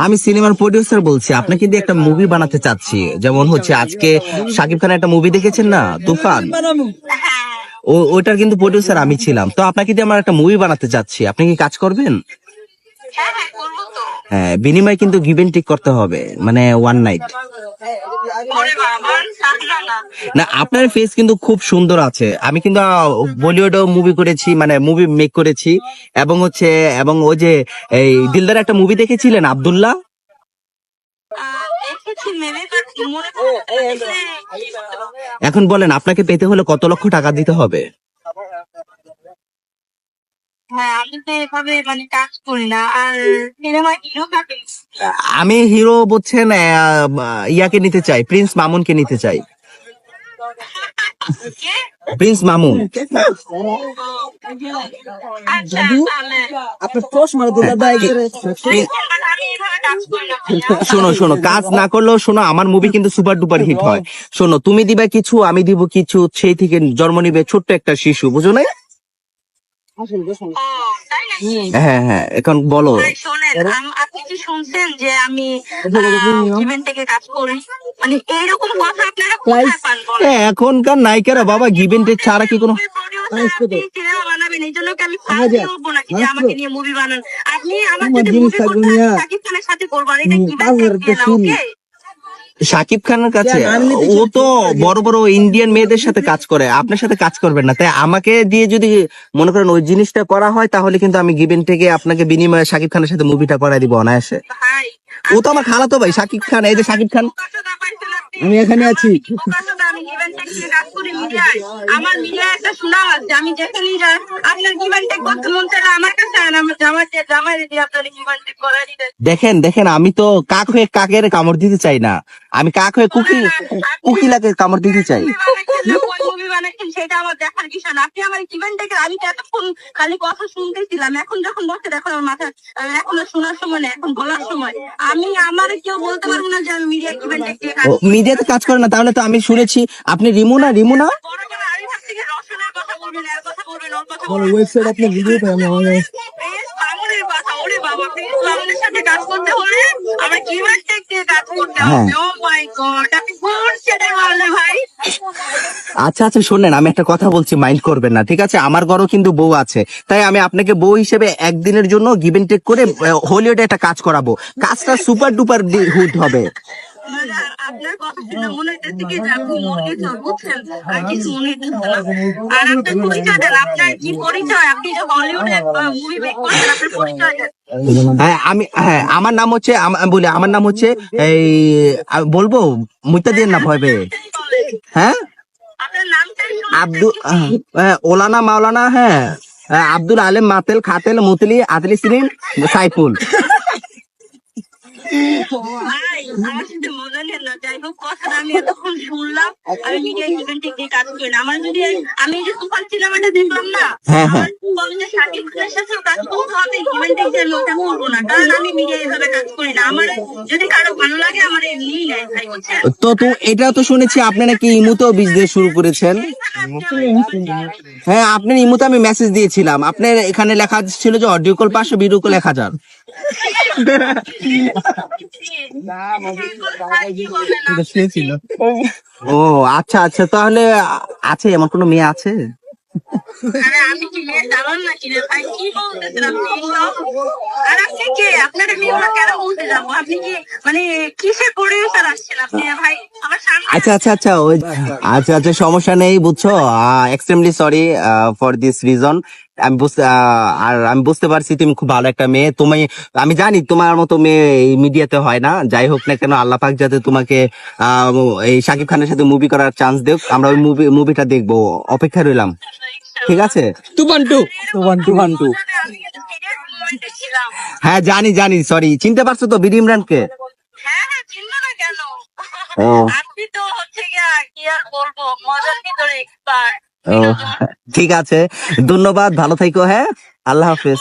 আমি সিনেমার প্রডিউসার বলছি, আপনাকে দিয়ে একটা মুভি বানাতে চাচ্ছি। যেমন হচ্ছে আজকে শাকিব খানের একটা মুভি দেখেছেন না, তুফান? ওইটার কিন্তু প্রডিউসার আমি ছিলাম। তো আপনাকে দিয়ে আমার একটা মুভি বানাতে চাচ্ছি, আপনি কি কাজ করবেন? হ্যাঁ, বিনিময় কিন্তু গিভ এন্ড টেক করতে হবে, মানে ওয়ান নাইট। না, আপনার ফেস কিন্তু খুব সুন্দর আছে। আমি কিন্তু বলিউডও মুভি করেছি, মানে মুভি মেক করেছি। এবং ওই যে এই দিলদার একটা মুভি দেখেছিলেন, আব্দুল্লাহ? এখন বলেন, আপনাকে পেতে হলে কত লক্ষ টাকা দিতে হবে? আমি হিরো বলছেন, ইয়াকে নিতে চাই, প্রিন্স মামুনকে নিতে চাই। প্রিন্স মামুন। শোনো, কাজ না করলেও শোনো, আমার মুভি কিন্তু সুপার ডুপার হিট হয়। শোনো, তুমি দিবা কিছু, আমি দিব কিছু, সেই থেকে জন্ম নিবে ছোট্ট একটা শিশু, বুঝো না? হ্যাঁ, এখন বলো। আপনি কি শুনছেন যে আমি ইভেন্ট থেকে কাজ করি? মানে এইরকম কথা আপনারা কোথায় পান বলেন? এখনকার নায়িকারা বাবা গিভেন টেক ছাড়া কি কোনো সিনেমা বানাবেন, এই জন্য কি আমি ফার্স্ট হবো নাকি যে আমাকে নিয়ে মুভি বানান? আপনি আমার যদি মুভি করতে শাকিব খানের সাথে করবেন, এটা কি ওকে? শাকিব খানের কাছে ও তো বড় বড় ইন্ডিয়ান মেয়েদের সাথে কাজ করে, আপনার সাথে কাজ করবেন না। তাই আমাকে দিয়ে যদি মনে করেন ওই জিনিসটা করা হয়, তাহলে কিন্তু আমি গিভেন থেকে আপনাকে বিনিময়ে শাকিব খানের সাথে মুভিটা করাই দিব অনায়াসে। ও তো আমার খালাতো ভাই, শাকিব খান। এই যে শাকিব খান, আমি এখানে আছি। আমার মিডিয়ায় একটা সুনাম আছে, আমি যেখানেই যাই আপনার গিভেন টেক করতে মন চাইলে আমার কাছে আন, আমার জামাই দিয়ে আপনার গিভেন টেক করাই দিতে। দেখেন, আমি তো কাক হয়ে কাকের কামড় দিতে চাই না, আমি কাক হয়ে কুকিলাকে কামড় দিতে চাই। মুভি বানাচ্ছেন সেটা আমার দেখার বিষয় না। আপনি আমার গিভেন টেক, আমি তো এতক্ষণ খালি কথা শুনতেছিলাম, এখন যখন বসে দেখুন আমার মাথা, এখনো শোনার সময় না, এখন বলার সময়। আমি আমার কেউ বলতে পারবো না যে আমি মিডিয়া গিভেন টেক দিয়ে কাজ করি। মিডিয়াতে কাজ করে না, তাহলে তো আমি শুনেছি আপনি রিমুনা। ওয়েবসাইট আপনি ভিডিও পাই আমি আচ্ছা, শোনেন, আমি একটা কথা বলছি, মাইন্ড করবেন না, ঠিক আছে? আমার ঘরও কিন্তু বউ আছে, তাই আমি আপনাকে বউ হিসেবে একদিনের জন্য গিভ এন্ড টেক করে হলিউডে একটা কাজ করাবো। কাজটা সুপার ডুপার হিট হবে। আপনার কথা শুনে মনে হচ্ছে কি আপনি মনে বুঝছেন, আর কিছু মনে হচ্ছে না। আর আপনার পরিচয় দেন, আপনার কি পরিচয়? আপনি যে হলিউডে মুভি মেক করেন, আপনার পরিচয় দেন। আমার নাম হচ্ছে, আমার নাম হচ্ছে এই, বলবো মুইতা দিয়ে না ভয় পেয়ে। হ্যাঁ, ওলানা মাওলানা, হ্যাঁ, আব্দুল আলেম মাতেল খাতেল মুতলি আতলি সিরিন সাইফুল। আমি এতক্ষণ শুনলাম, আমি মিডিয়া ইভেন্ট থেকে কাজ করি না। আমার যদি আমি যে তুফান সিনেমাটা দেখলাম না, শাকিব খানের সাথে কাজ করতে হবে, ইভেন্ট থেকে আমি ওটা করবো না, কারণ আমি মিডিয়া এভাবে কাজ করি না। আমার যদি কারো ভালো লাগে, আমার এমনি নেয় ভাই, বুঝছেন? তো এটাও তো শুনেছি আপনি নাকি ইমুতেও বিজনেস শুরু করেছেন। হ্যাঁ, আপনার ইমুতে আমি মেসেজ দিয়েছিলাম, আপনার এখানে লেখা ছিল যে অডিও কল 500, ভিডিও কল 1000। ও আচ্ছা, তাহলে আছে, এমন কোন মেয়ে আছে? আমি কি মেয়ে জানান নাকি রে ভাই? কি বলতেছেন আপনি? আর আপনি কে? আপনার মেয়ে কেন বলতে যাবো? আপনি কি মানে কিসের প্রডিউসার আসছেন আপনি ভাই? আমার সামনে আচ্ছা, সমস্যা নেই, বুঝছো? Extremely sorry for this reason. আমি বুঝতে পারছি তুমি খুব ভালো একটা মেয়ে। আমি জানি তোমার মতো মেয়ে এই মিডিয়াতে হয় না। যাই হোক না কেন, আল্লাহ পাক যাতে তোমাকে এই শাকিব খানের সাথে মুভি করার চান্স দেব। আমরা ওই মুভিটা দেখবো, অপেক্ষা রইলাম, ঠিক আছে? তুফান টু। হ্যাঁ, জানি, সরি। চিনতে পারছো তো বীর ইমরানকে? আপনি তো হচ্ছে কি আর বলবো, মজার ভিতরে এক্সপার্ট। ঠিক আছে, ধন্যবাদ, ভালো থাইকো। হ্যাঁ, আল্লাহ হাফেজ।